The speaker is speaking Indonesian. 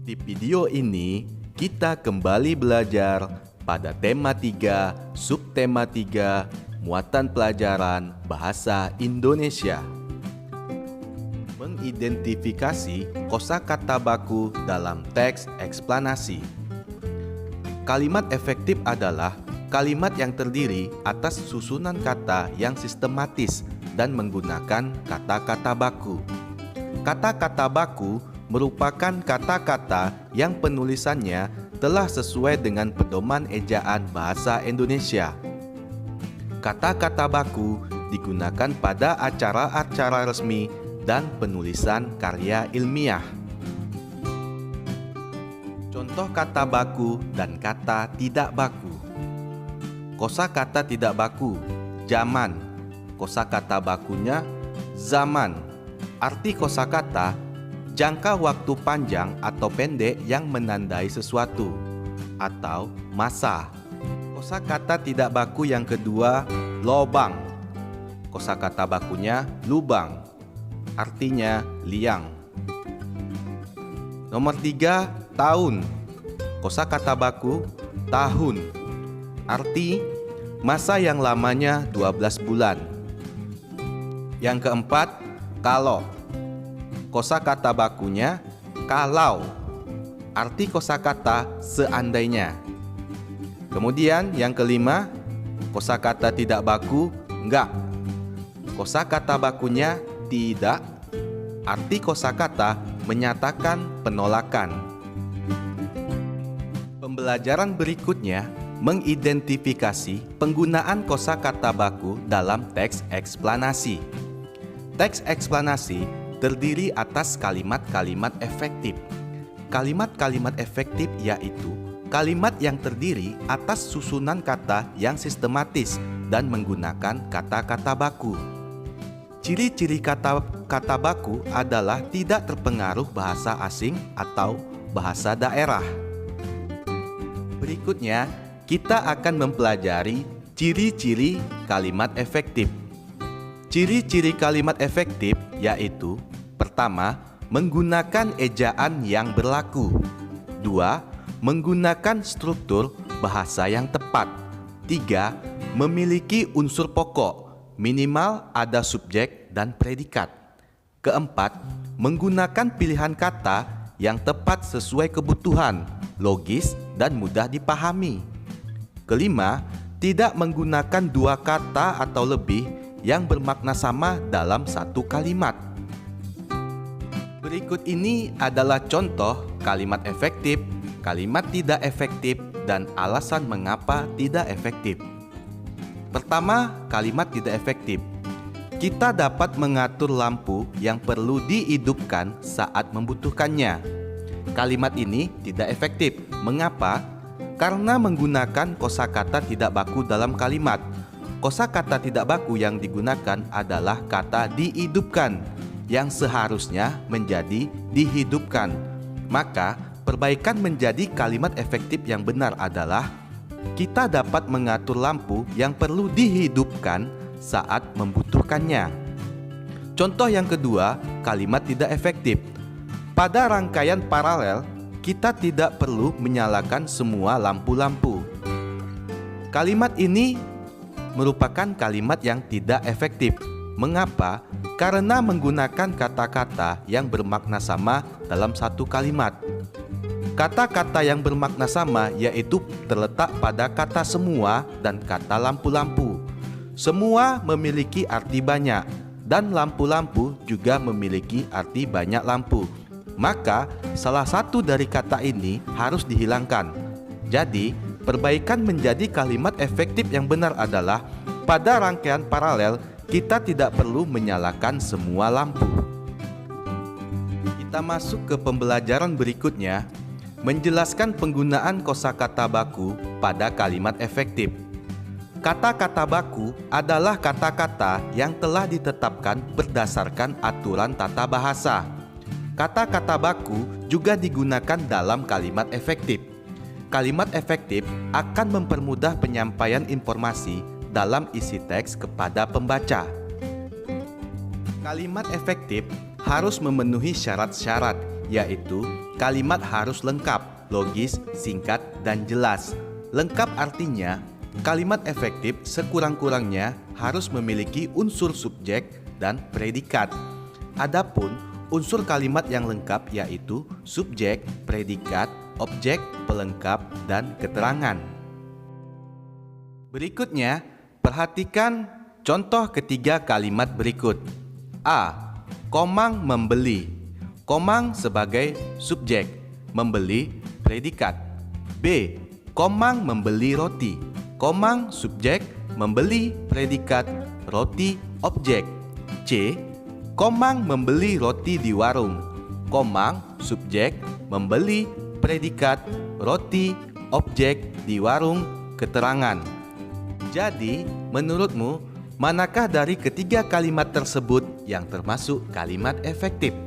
Di video ini, kita kembali belajar pada tema 3, subtema 3, muatan pelajaran Bahasa Indonesia. Mengidentifikasi kosakata baku dalam teks eksplanasi. Kalimat efektif adalah kalimat yang terdiri atas susunan kata yang sistematis dan menggunakan kata-kata baku. Kata-kata baku merupakan kata-kata yang penulisannya telah sesuai dengan pedoman ejaan bahasa Indonesia. Kata-kata baku digunakan pada acara-acara resmi dan penulisan karya ilmiah. Contoh kata baku dan kata tidak baku. Kosakata tidak baku, zaman. Kosakata bakunya, zaman. Arti kosakata, jangka waktu panjang atau pendek yang menandai sesuatu, atau masa. Kosakata tidak baku yang kedua, lobang. Kosakata bakunya, lubang. Artinya, liang. Nomor 3, tahun. Kosakata baku, tahun. Arti, masa yang lamanya 12 bulan. Yang keempat, kalau. Kosakata bakunya, kalau. Arti kosakata, seandainya. Kemudian yang kelima, kosakata tidak baku, enggak. Kosakata bakunya, tidak. Arti kosakata menyatakan penolakan. Pembelajaran berikutnya mengidentifikasi penggunaan kosakata baku dalam teks eksplanasi. Teks eksplanasi terdiri atas kalimat-kalimat efektif. Kalimat-kalimat efektif yaitu kalimat yang terdiri atas susunan kata yang sistematis dan menggunakan kata-kata baku. Ciri-ciri kata baku adalah tidak terpengaruh bahasa asing atau bahasa daerah. Berikutnya, kita akan mempelajari ciri-ciri kalimat efektif. Ciri-ciri kalimat efektif yaitu: pertama, menggunakan ejaan yang berlaku. 2. Menggunakan struktur bahasa yang tepat. 3. Memiliki unsur pokok, minimal ada subjek dan predikat. Keempat, menggunakan pilihan kata yang tepat sesuai kebutuhan, logis dan mudah dipahami. Kelima, tidak menggunakan dua kata atau lebih yang bermakna sama dalam satu kalimat. Berikut ini adalah contoh kalimat efektif, kalimat tidak efektif, dan alasan mengapa tidak efektif. Pertama, kalimat tidak efektif. Kita dapat mengatur lampu yang perlu dihidupkan saat membutuhkannya. Kalimat ini tidak efektif. Mengapa? Karena menggunakan kosakata tidak baku dalam kalimat. Kosakata tidak baku yang digunakan adalah kata dihidupkan, yang seharusnya menjadi dihidupkan. Maka, perbaikan menjadi kalimat efektif yang benar adalah kita dapat mengatur lampu yang perlu dihidupkan saat membutuhkannya. Contoh yang kedua, kalimat tidak efektif. Pada rangkaian paralel, kita tidak perlu menyalakan semua lampu-lampu. Kalimat ini merupakan kalimat yang tidak efektif. Mengapa? Karena menggunakan kata-kata yang bermakna sama dalam satu kalimat. Kata-kata yang bermakna sama yaitu terletak pada kata semua dan kata lampu-lampu. Semua memiliki arti banyak, dan lampu-lampu juga memiliki arti banyak lampu. Maka, salah satu dari kata ini harus dihilangkan. Jadi, perbaikan menjadi kalimat efektif yang benar adalah pada rangkaian paralel, kita tidak perlu menyalakan semua lampu. Kita masuk ke pembelajaran berikutnya, menjelaskan penggunaan kosakata baku pada kalimat efektif. Kata-kata baku adalah kata-kata yang telah ditetapkan berdasarkan aturan tata bahasa. Kata-kata baku juga digunakan dalam kalimat efektif. Kalimat efektif akan mempermudah penyampaian informasi dalam isi teks kepada pembaca. Kalimat efektif harus memenuhi syarat-syarat yaitu kalimat harus lengkap, logis, singkat, dan jelas. Lengkap artinya, kalimat efektif sekurang-kurangnya harus memiliki unsur subjek dan predikat. Adapun unsur kalimat yang lengkap yaitu subjek, predikat, objek, pelengkap, dan keterangan. Berikutnya, perhatikan contoh ketiga kalimat berikut. A. Komang membeli. Komang sebagai subjek, membeli predikat. B. Komang membeli roti. Komang subjek, membeli predikat, roti objek. C. Komang membeli roti di warung. Komang subjek, membeli predikat, roti objek di warung, keterangan. Jadi, menurutmu manakah dari ketiga kalimat tersebut yang termasuk kalimat efektif?